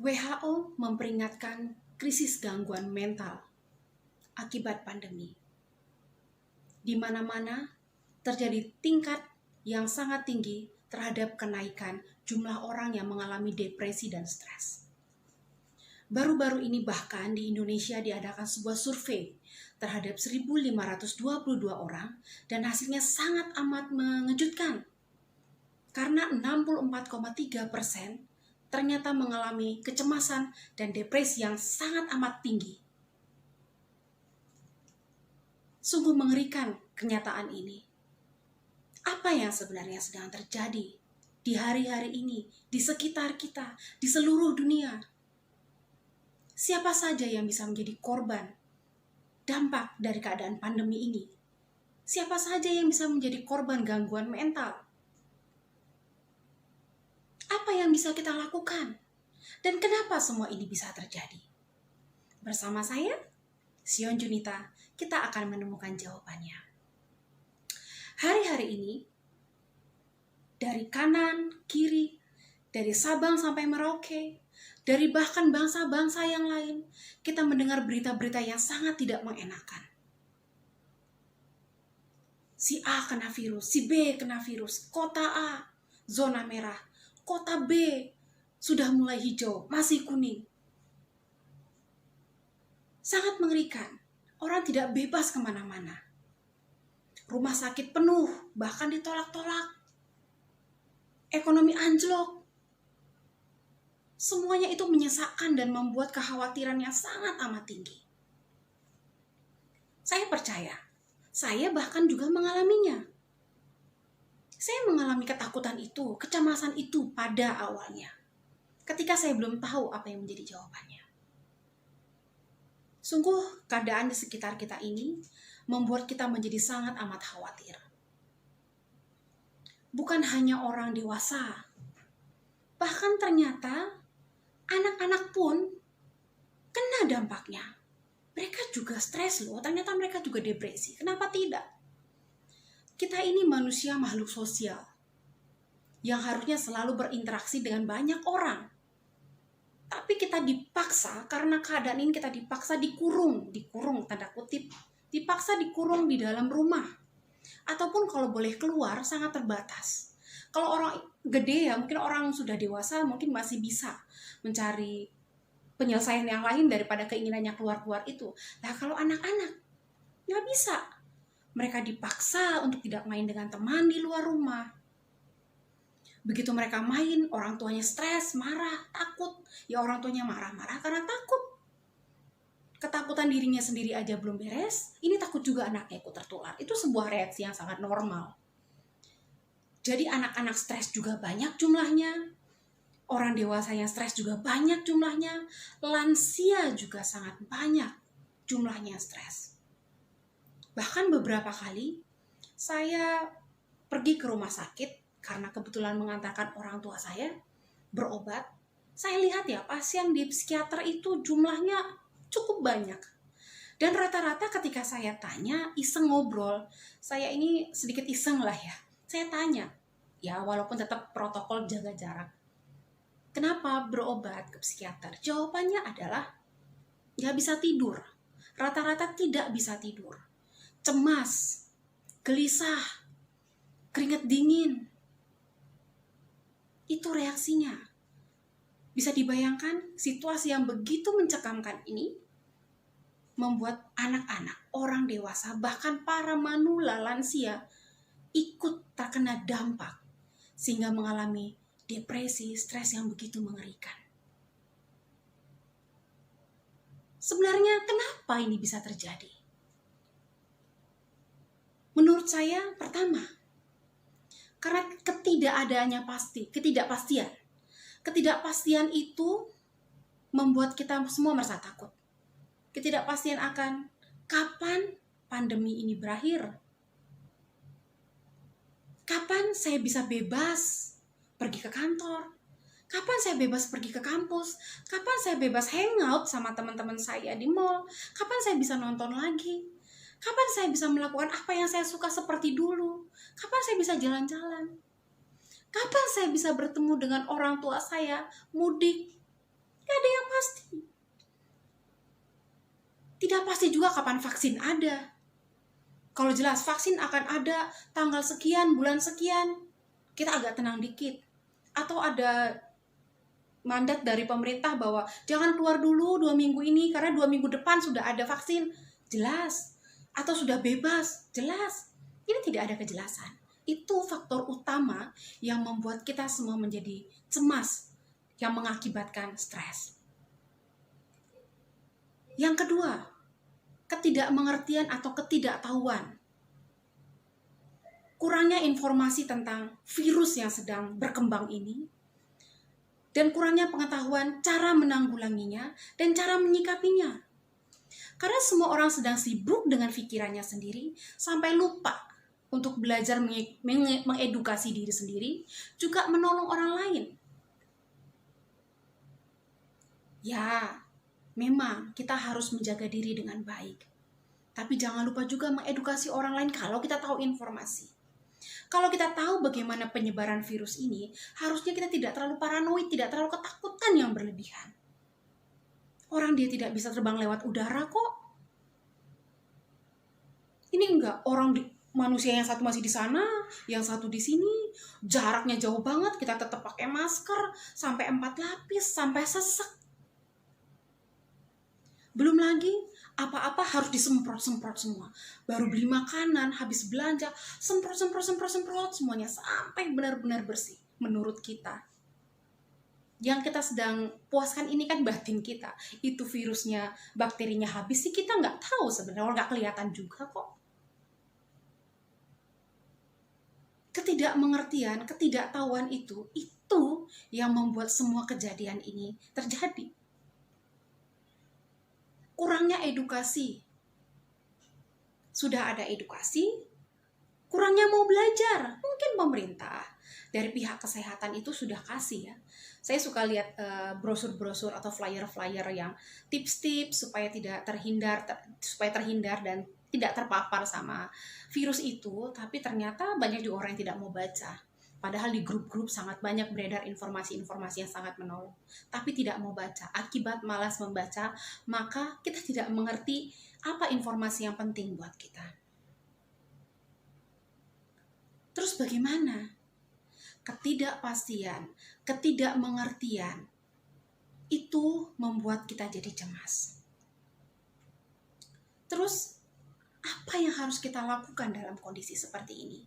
WHO memperingatkan krisis gangguan mental akibat pandemi. Di mana-mana terjadi tingkat yang sangat tinggi terhadap kenaikan jumlah orang yang mengalami depresi dan stres. Baru-baru ini bahkan di Indonesia diadakan sebuah survei terhadap 1.522 orang dan hasilnya sangat amat mengejutkan. Karena 64,3% ternyata mengalami kecemasan dan depresi yang sangat amat tinggi. Sungguh mengerikan kenyataan ini. Apa yang sebenarnya sedang terjadi di hari-hari ini, di sekitar kita, di seluruh dunia? Siapa saja yang bisa menjadi korban dampak dari keadaan pandemi ini? Siapa saja yang bisa menjadi korban gangguan mental? Apa yang bisa kita lakukan? Dan kenapa semua ini bisa terjadi? Bersama saya, Sion Junita, kita akan menemukan jawabannya. Hari-hari ini, dari kanan, kiri, dari Sabang sampai Merauke, dari bahkan bangsa-bangsa yang lain, kita mendengar berita-berita yang sangat tidak mengenakan. Si A kena virus, si B kena virus, kota A, zona merah, kota B sudah mulai hijau, masih kuning. Sangat mengerikan. Orang tidak bebas kemana-mana. Rumah sakit penuh, bahkan ditolak-tolak. Ekonomi anjlok. Semuanya itu menyesakkan dan membuat kekhawatiran yang sangat amat tinggi. Saya percaya, saya bahkan juga mengalaminya. Saya mengalami ketakutan itu, kecemasan itu pada awalnya. Ketika saya belum tahu apa yang menjadi jawabannya. Sungguh keadaan di sekitar kita ini membuat kita menjadi sangat amat khawatir. Bukan hanya orang dewasa, bahkan ternyata anak-anak pun kena dampaknya. Mereka juga stres loh, ternyata mereka juga depresi. Kenapa tidak? Kita ini manusia makhluk sosial yang harusnya selalu berinteraksi dengan banyak orang. Tapi kita dipaksa, karena keadaan ini kita dipaksa dikurung tanda kutip, dipaksa dikurung di dalam rumah. Ataupun kalau boleh keluar sangat terbatas. Kalau orang gede ya, mungkin orang sudah dewasa mungkin masih bisa mencari penyelesaian yang lain daripada keinginannya keluar-keluar itu. Nah kalau anak-anak, nggak bisa. Mereka dipaksa untuk tidak main dengan teman di luar rumah. Begitu mereka main, orang tuanya stres, marah, takut. Ya orang tuanya marah-marah karena takut. Ketakutan dirinya sendiri aja belum beres, ini takut juga anaknya ikut tertular. Itu sebuah reaksi yang sangat normal. Jadi anak-anak stres juga banyak jumlahnya. Orang dewasa yang stres juga banyak jumlahnya. Lansia juga sangat banyak jumlahnya stres. Bahkan beberapa kali saya pergi ke rumah sakit karena kebetulan mengantarkan orang tua saya berobat. Saya lihat ya pasien di psikiater itu jumlahnya cukup banyak. Dan rata-rata ketika saya tanya, iseng ngobrol, saya ini sedikit iseng lah ya. Saya tanya, ya walaupun tetap protokol jaga jarak. Kenapa berobat ke psikiater? Jawabannya adalah nggak bisa tidur. Rata-rata tidak bisa tidur. Cemas, gelisah, keringat dingin. Itu reaksinya. Bisa dibayangkan situasi yang begitu mencekamkan ini membuat anak-anak, orang dewasa, bahkan para manula lansia ikut terkena dampak sehingga mengalami depresi, stres yang begitu mengerikan. Sebenarnya kenapa ini bisa terjadi? Menurut saya, pertama, karena ketidakpastian. Ketidakpastian itu membuat kita semua merasa takut. Ketidakpastian akan kapan pandemi ini berakhir. Kapan saya bisa bebas pergi ke kantor? Kapan saya bebas pergi ke kampus? Kapan saya bebas hangout sama teman-teman saya di mall? Kapan saya bisa nonton lagi? Kapan saya bisa melakukan apa yang saya suka seperti dulu? Kapan saya bisa jalan-jalan? Kapan saya bisa bertemu dengan orang tua saya, mudik? Tidak ada yang pasti. Tidak pasti juga kapan vaksin ada. Kalau jelas vaksin akan ada tanggal sekian, bulan sekian, kita agak tenang dikit. Atau ada mandat dari pemerintah bahwa jangan keluar dulu 2 minggu ini karena 2 minggu depan sudah ada vaksin. Jelas. Atau sudah bebas. Jelas. Ini tidak ada kejelasan. Itu faktor utama yang membuat kita semua menjadi cemas, yang mengakibatkan stres. Yang kedua, ketidakmengertian atau ketidaktahuan. Kurangnya informasi tentang virus yang sedang berkembang ini, dan kurangnya pengetahuan cara menanggulanginya dan cara menyikapinya. Karena semua orang sedang sibuk dengan pikirannya sendiri, sampai lupa untuk belajar mengedukasi diri sendiri, juga menolong orang lain. Ya, memang kita harus menjaga diri dengan baik. Tapi jangan lupa juga mengedukasi orang lain kalau kita tahu informasi. Kalau kita tahu bagaimana penyebaran virus ini, harusnya kita tidak terlalu paranoid, tidak terlalu ketakutan yang berlebihan. Orang dia tidak bisa terbang lewat udara kok. Ini enggak, manusia yang satu masih di sana, yang satu di sini, jaraknya jauh banget, kita tetap pakai masker, sampai 4 lapis, sampai sesek. Belum lagi, apa-apa harus disemprot-semprot semua. Baru beli makanan, habis belanja, semprot semuanya sampai benar-benar bersih menurut kita. Yang kita sedang puaskan ini kan batin kita. Itu virusnya, bakterinya habis sih kita nggak tahu sebenarnya, nggak kelihatan juga kok. Ketidakmengertian, ketidaktahuan itu yang membuat semua kejadian ini terjadi. Kurangnya edukasi. Sudah ada edukasi, kurangnya mau belajar. Mungkin pemerintah dari pihak kesehatan itu sudah kasih ya. Saya suka lihat brosur-brosur atau flyer-flyer yang tips-tips supaya terhindar dan tidak terpapar sama virus itu, tapi ternyata banyak juga orang yang tidak mau baca. Padahal di grup-grup sangat banyak beredar informasi-informasi yang sangat menolong. Tapi tidak mau baca. Akibat malas membaca, maka kita tidak mengerti apa informasi yang penting buat kita. Terus bagaimana? Ketidakpastian, ketidakmengertian, itu membuat kita jadi cemas. Terus, apa yang harus kita lakukan dalam kondisi seperti ini?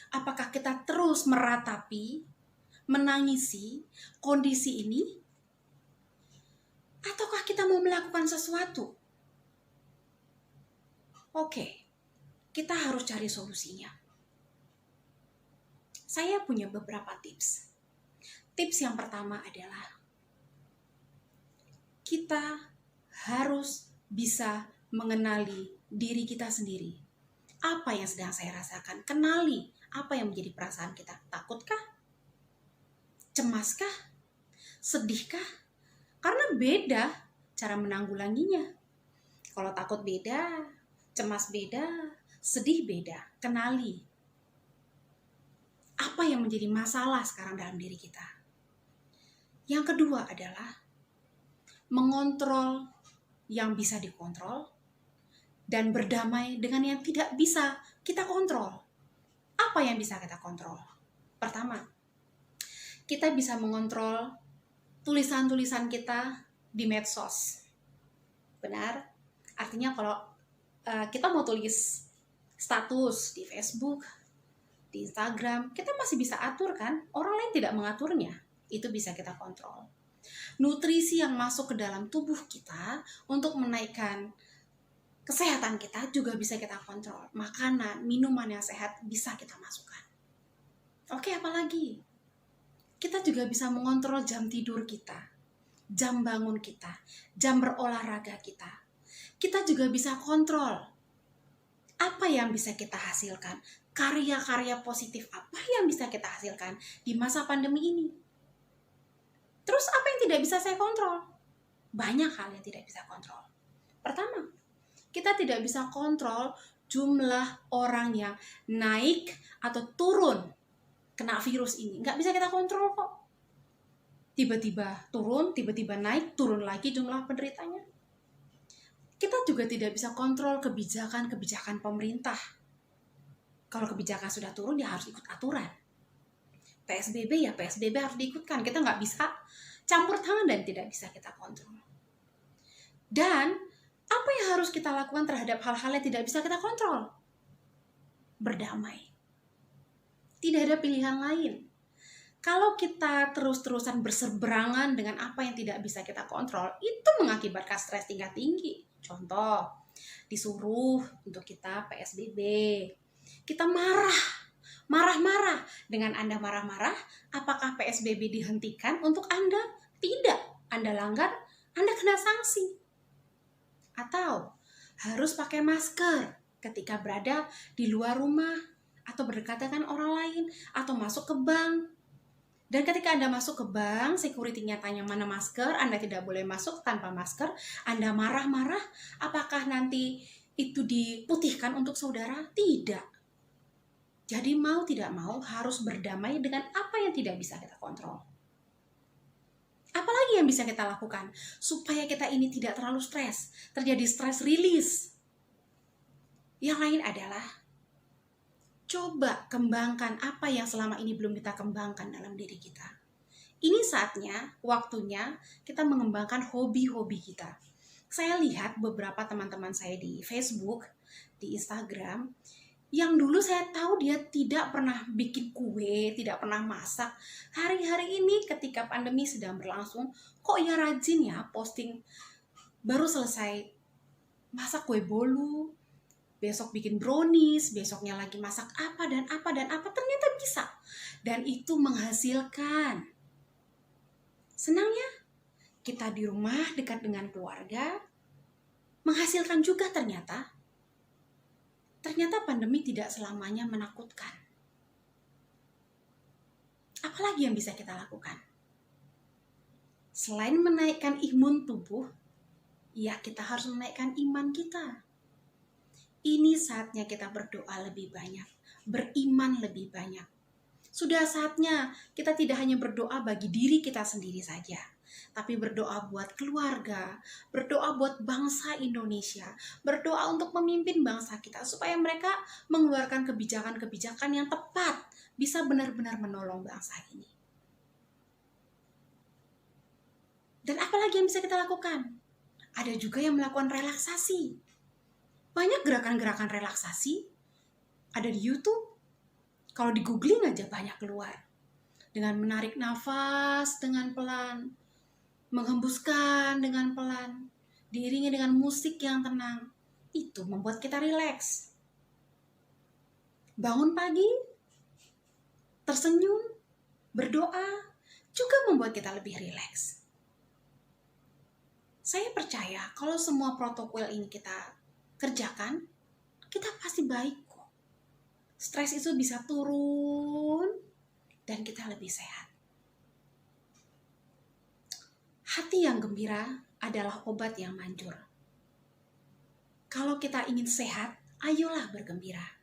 Apakah kita terus meratapi, menangisi kondisi ini? Ataukah kita mau melakukan sesuatu? Oke, kita harus cari solusinya. Saya punya beberapa tips. Tips yang pertama adalah kita harus bisa mengenali diri kita sendiri. Apa yang sedang saya rasakan? Kenali apa yang menjadi perasaan kita. Takutkah? Cemaskah? Sedihkah? Karena beda cara menanggulanginya. Kalau takut beda, cemas beda, sedih beda. Kenali apa yang menjadi masalah sekarang dalam diri kita. Yang kedua adalah mengontrol yang bisa dikontrol dan berdamai dengan yang tidak bisa kita kontrol. Apa yang bisa kita kontrol? Pertama, kita bisa mengontrol tulisan-tulisan kita di medsos. Benar? Artinya kalau kita mau tulis status di Facebook, di Instagram, kita masih bisa atur kan? Orang lain tidak mengaturnya. Itu bisa kita kontrol. Nutrisi yang masuk ke dalam tubuh kita untuk menaikkan kesehatan kita juga bisa kita kontrol. Makanan, minuman yang sehat bisa kita masukkan. Oke, apalagi? Kita juga bisa mengontrol jam tidur kita, jam bangun kita, jam berolahraga kita. Kita juga bisa kontrol apa yang bisa kita hasilkan, karya-karya positif apa yang bisa kita hasilkan di masa pandemi ini. Terus apa yang tidak bisa saya kontrol? Banyak hal yang tidak bisa kontrol. Pertama, kita tidak bisa kontrol jumlah orang yang naik atau turun kena virus ini. Nggak bisa kita kontrol kok. tiba-tiba turun, tiba-tiba naik, turun lagi jumlah penderitanya. Kita juga tidak bisa kontrol kebijakan-kebijakan pemerintah. Kalau kebijakan sudah turun, ya harus ikut aturan. PSBB ya PSBB harus diikutkan. Kita nggak bisa campur tangan dan tidak bisa kita kontrol. Dan apa yang harus kita lakukan terhadap hal-hal yang tidak bisa kita kontrol? Berdamai. Tidak ada pilihan lain. Kalau kita terus-terusan berseberangan dengan apa yang tidak bisa kita kontrol, itu mengakibatkan stres tingkat tinggi. Contoh, disuruh untuk kita PSBB. Kita marah-marah. Dengan Anda marah-marah, apakah PSBB dihentikan untuk Anda? Tidak. Anda langgar, Anda kena sanksi. Atau harus pakai masker ketika berada di luar rumah, atau berdekatan dengan orang lain, atau masuk ke bank. Dan ketika Anda masuk ke bank, security-nya tanya mana masker, Anda tidak boleh masuk tanpa masker, Anda marah-marah, apakah nanti itu diputihkan untuk saudara? Tidak. Jadi mau tidak mau harus berdamai dengan apa yang tidak bisa kita kontrol. Apalagi yang bisa kita lakukan supaya kita ini tidak terlalu stres, terjadi stress release? Yang lain adalah coba kembangkan apa yang selama ini belum kita kembangkan dalam diri kita. Ini saatnya, waktunya kita mengembangkan hobi-hobi kita. Saya lihat beberapa teman-teman saya di Facebook, di Instagram, yang dulu saya tahu dia tidak pernah bikin kue, tidak pernah masak. Hari-hari ini ketika pandemi sedang berlangsung, kok ya rajin ya posting baru selesai masak kue bolu, besok bikin brownies, besoknya lagi masak apa dan apa dan apa, ternyata bisa. Dan itu menghasilkan. Senangnya kita di rumah dekat dengan keluarga, menghasilkan juga ternyata. Ternyata pandemi tidak selamanya menakutkan. Apalagi yang bisa kita lakukan? Selain menaikkan imun tubuh, ya kita harus menaikkan iman kita. Ini saatnya kita berdoa lebih banyak, beriman lebih banyak. Sudah saatnya kita tidak hanya berdoa bagi diri kita sendiri saja, tapi berdoa buat keluarga, berdoa buat bangsa Indonesia, berdoa untuk memimpin bangsa kita supaya mereka mengeluarkan kebijakan-kebijakan yang tepat, bisa benar-benar menolong bangsa ini. Dan apalagi yang bisa kita lakukan? Ada juga yang melakukan relaksasi. Banyak gerakan-gerakan relaksasi ada di YouTube. Kalau di googling aja banyak keluar. Dengan menarik nafas dengan pelan, menghembuskan dengan pelan, diiringi dengan musik yang tenang. Itu membuat kita rileks. Bangun pagi, tersenyum, berdoa, juga membuat kita lebih rileks. Saya percaya kalau semua protokol ini kita kerjakan, kita pasti baik kok. Stres itu bisa turun dan kita lebih sehat. Hati yang gembira adalah obat yang manjur. Kalau kita ingin sehat, ayolah bergembira.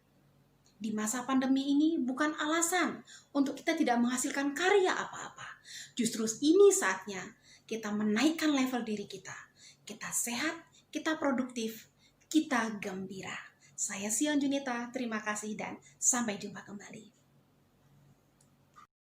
Di masa pandemi ini bukan alasan untuk kita tidak menghasilkan karya apa-apa. Justru ini saatnya kita menaikkan level diri kita. Kita sehat, kita produktif, kita gembira. Saya Sion Junita, terima kasih dan sampai jumpa kembali.